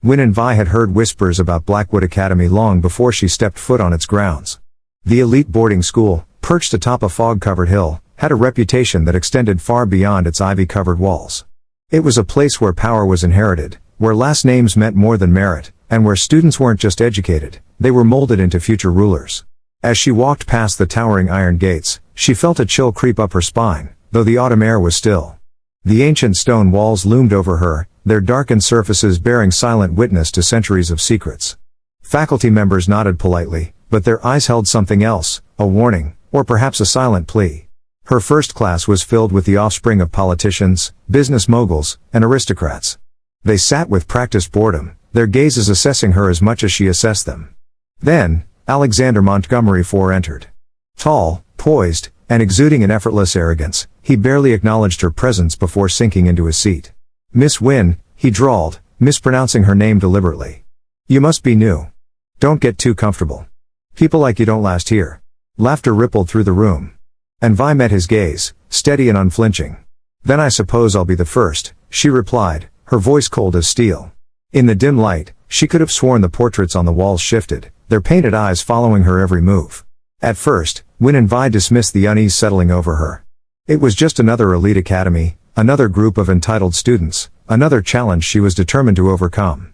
Win and Vi had heard whispers about Blackwood Academy long before she stepped foot on its grounds. The elite boarding school, perched atop a fog-covered hill, had a reputation that extended far beyond its ivy-covered walls. It was a place where power was inherited, where last names meant more than merit, and where students weren't just educated, they were molded into future rulers. As she walked past the towering iron gates, she felt a chill creep up her spine, though the autumn air was still. The ancient stone walls loomed over her, their darkened surfaces bearing silent witness to centuries of secrets. Faculty members nodded politely, but their eyes held something else, a warning, or perhaps a silent plea. Her first class was filled with the offspring of politicians, business moguls, and aristocrats. They sat with practiced boredom, their gazes assessing her as much as she assessed them. Then, Alexander Montgomery IV entered. Tall, poised, and exuding an effortless arrogance, he barely acknowledged her presence before sinking into his seat. "Miss Wynne," he drawled, mispronouncing her name deliberately. "You must be new. Don't get too comfortable. People like you don't last here." Laughter rippled through the room. And Vi met his gaze, steady and unflinching. "Then I suppose I'll be the first," she replied, her voice cold as steel. In the dim light, she could have sworn the portraits on the walls shifted, their painted eyes following her every move. At first, Win and Vi dismissed the unease settling over her. It was just another elite academy, another group of entitled students, another challenge she was determined to overcome.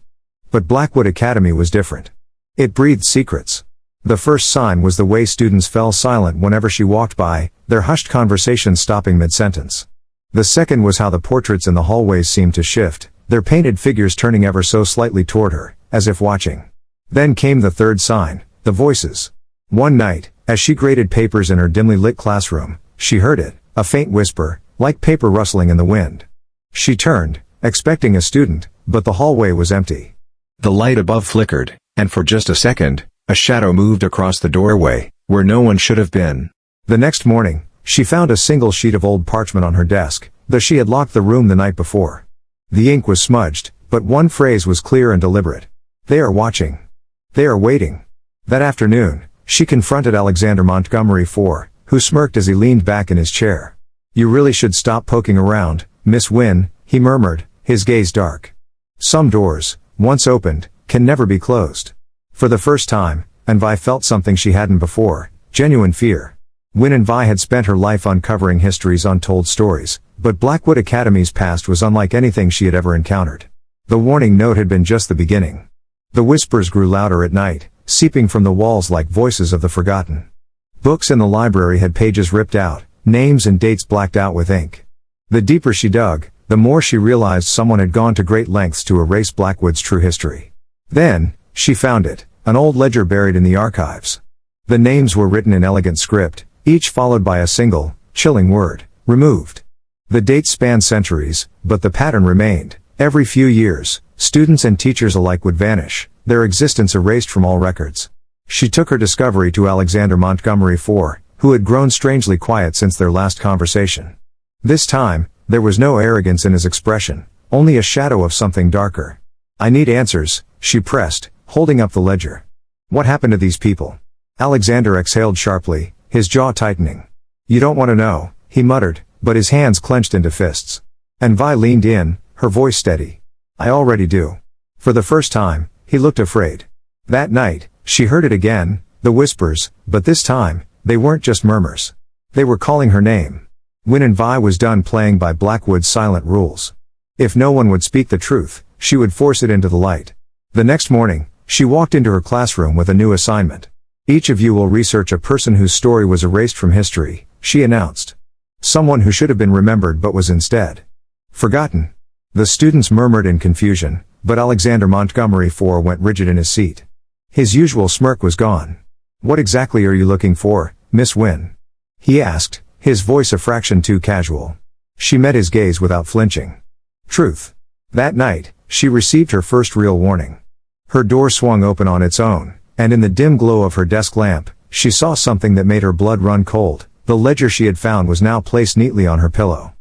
But Blackwood Academy was different. It breathed secrets. The first sign was the way students fell silent whenever she walked by, their hushed conversations stopping mid-sentence. The second was how the portraits in the hallways seemed to shift, their painted figures turning ever so slightly toward her, as if watching. Then came the third sign, the voices. One night, as she graded papers in her dimly lit classroom, she heard it, a faint whisper, like paper rustling in the wind. She turned, expecting a student, but the hallway was empty. The light above flickered, and for just a second, a shadow moved across the doorway, where no one should have been. The next morning, she found a single sheet of old parchment on her desk, though she had locked the room the night before. The ink was smudged, but one phrase was clear and deliberate. "They are watching. They are waiting." That afternoon, she confronted Alexander Montgomery IV, who smirked as he leaned back in his chair. "You really should stop poking around, Miss Wynne," he murmured, his gaze dark. "Some doors, once opened, can never be closed." For the first time, and Vi felt something she hadn't before, genuine fear. Win and Vi had spent her life uncovering history's untold stories, but Blackwood Academy's past was unlike anything she had ever encountered. The warning note had been just the beginning. The whispers grew louder at night, seeping from the walls like voices of the forgotten. Books in the library had pages ripped out, names and dates blacked out with ink. The deeper she dug, the more she realized someone had gone to great lengths to erase Blackwood's true history. Then, she found it, an old ledger buried in the archives. The names were written in elegant script, each followed by a single, chilling word, removed. The dates spanned centuries, but the pattern remained. Every few years, students and teachers alike would vanish, their existence erased from all records. She took her discovery to Alexander Montgomery IV, who had grown strangely quiet since their last conversation. This time, there was no arrogance in his expression, only a shadow of something darker. "I need answers," she pressed, holding up the ledger. "What happened to these people?" Alexander exhaled sharply, his jaw tightening. "You don't want to know," he muttered, but his hands clenched into fists. And Vi leaned in, her voice steady. "I already do." For the first time, he looked afraid. That night, she heard it again, the whispers, but this time, they weren't just murmurs. They were calling her name. Win and Vi was done playing by Blackwood's silent rules. If no one would speak the truth, she would force it into the light. The next morning, she walked into her classroom with a new assignment. "Each of you will research a person whose story was erased from history," she announced. "Someone who should have been remembered but was instead forgotten." The students murmured in confusion, but Alexander Montgomery IV went rigid in his seat. His usual smirk was gone. "What exactly are you looking for, Miss Wynne?" he asked, his voice a fraction too casual. She met his gaze without flinching. Truth. That night, she received her first real warning. Her door swung open on its own, and in the dim glow of her desk lamp, she saw something that made her blood run cold. The ledger she had found was now placed neatly on her pillow.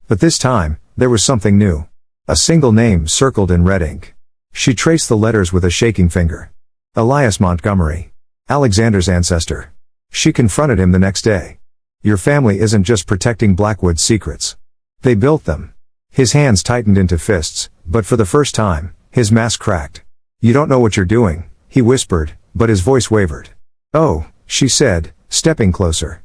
But this time, there was something new. A single name circled in red ink. She traced the letters with a shaking finger. Elias Montgomery. Alexander's ancestor. She confronted him the next day. "Your family isn't just protecting Blackwood's secrets. They built them." His hands tightened into fists, but for the first time, his mask cracked. "You don't know what you're doing," he whispered, but his voice wavered. "Oh," she said, stepping closer.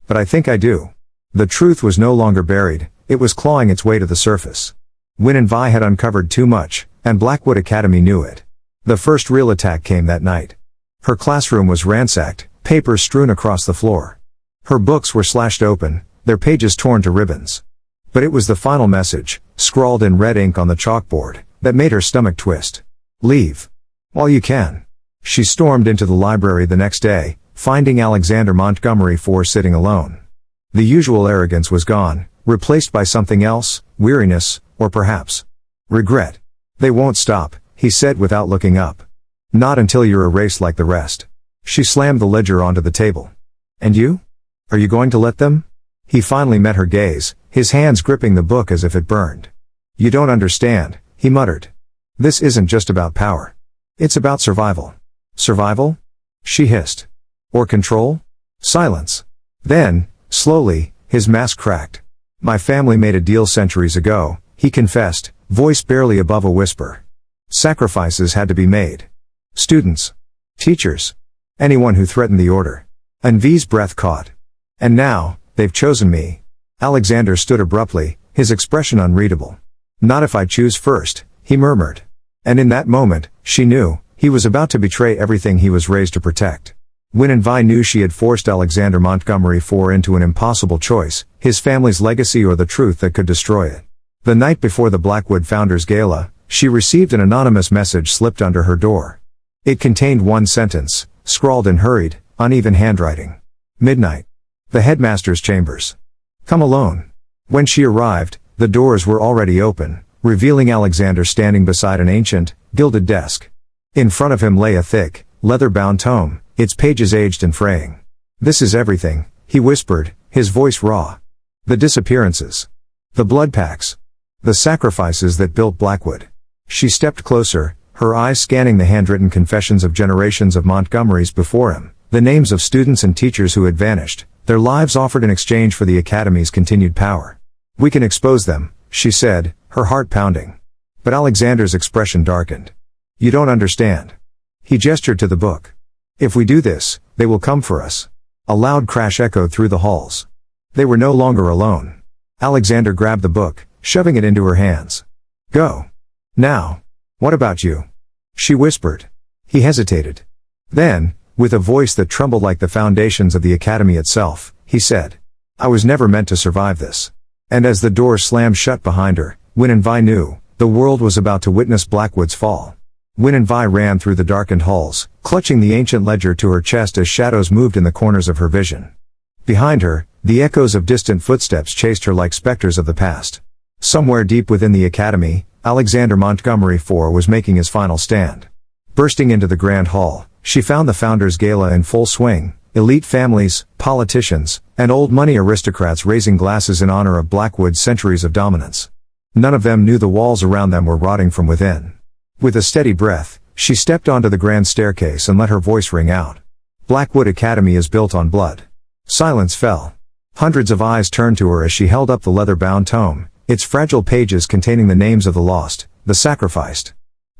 "But I think I do." The truth was no longer buried, it was clawing its way to the surface. Win and Vi had uncovered too much, and Blackwood Academy knew it. The first real attack came that night. Her classroom was ransacked, papers strewn across the floor. Her books were slashed open, their pages torn to ribbons. But it was the final message, scrawled in red ink on the chalkboard, that made her stomach twist. "Leave. While you can." She stormed into the library the next day, finding Alexander Montgomery IV sitting alone. The usual arrogance was gone, replaced by something else, weariness, or perhaps regret. "They won't stop," he said without looking up. "Not until you're erased like the rest." She slammed the ledger onto the table. "And you? Are you going to let them?" He finally met her gaze, his hands gripping the book as if it burned. "You don't understand," he muttered. "This isn't just about power. It's about survival." "Survival?" she hissed. "Or control?" Silence. Then, slowly, his mask cracked. "My family made a deal centuries ago," he confessed, voice barely above a whisper. "Sacrifices had to be made. Students. Teachers. Anyone who threatened the order." And V's breath caught. "And now, they've chosen me." Alexander stood abruptly, his expression unreadable. "Not if I choose first," he murmured. And in that moment, she knew, he was about to betray everything he was raised to protect. Win and Vi knew she had forced Alexander Montgomery IV into an impossible choice, his family's legacy or the truth that could destroy it. The night before the Blackwood Founders Gala, she received an anonymous message slipped under her door. It contained one sentence, scrawled in hurried, uneven handwriting. "Midnight. The headmaster's chambers. Come alone." When she arrived, the doors were already open, revealing Alexander standing beside an ancient, gilded desk. In front of him lay a thick, leather-bound tome, its pages aged and fraying. "This is everything," he whispered, his voice raw. "The disappearances. The blood pacts. The sacrifices that built Blackwood." She stepped closer, her eyes scanning the handwritten confessions of generations of Montgomerys before him, the names of students and teachers who had vanished, their lives offered in exchange for the Academy's continued power. "We can expose them," she said, her heart pounding. But Alexander's expression darkened. "You don't understand." He gestured to the book. "If we do this, they will come for us." A loud crash echoed through the halls. They were no longer alone. Alexander grabbed the book, shoving it into her hands. "Go. Now. What about you?" she whispered. He hesitated. Then, with a voice that trembled like the foundations of the Academy itself, he said, "I was never meant to survive this." And as the door slammed shut behind her, Win and Vi knew, the world was about to witness Blackwood's fall. Win and Vi ran through the darkened halls, clutching the ancient ledger to her chest as shadows moved in the corners of her vision. Behind her, the echoes of distant footsteps chased her like specters of the past. Somewhere deep within the Academy, Alexander Montgomery IV was making his final stand. Bursting into the grand hall, she found the Founders Gala in full swing, elite families, politicians, and old money aristocrats raising glasses in honor of Blackwood's centuries of dominance. None of them knew the walls around them were rotting from within. With a steady breath, she stepped onto the grand staircase and let her voice ring out. "Blackwood Academy is built on blood." Silence fell. Hundreds of eyes turned to her as she held up the leather-bound tome, its fragile pages containing the names of the lost, the sacrificed.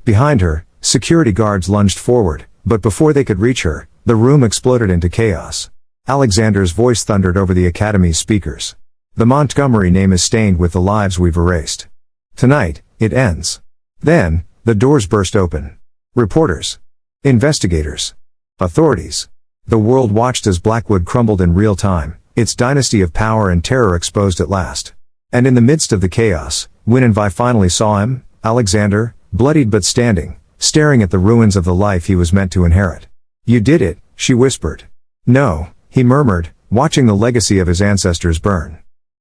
Behind her, security guards lunged forward, but before they could reach her, the room exploded into chaos. Alexander's voice thundered over the Academy's speakers. "The Montgomery name is stained with the lives we've erased. Tonight, it ends." Then, the doors burst open. Reporters. Investigators. Authorities. The world watched as Blackwood crumbled in real time, its dynasty of power and terror exposed at last. And in the midst of the chaos, Win and Vi finally saw him, Alexander, bloodied but standing, staring at the ruins of the life he was meant to inherit. "You did it," she whispered. "No," he murmured, watching the legacy of his ancestors burn.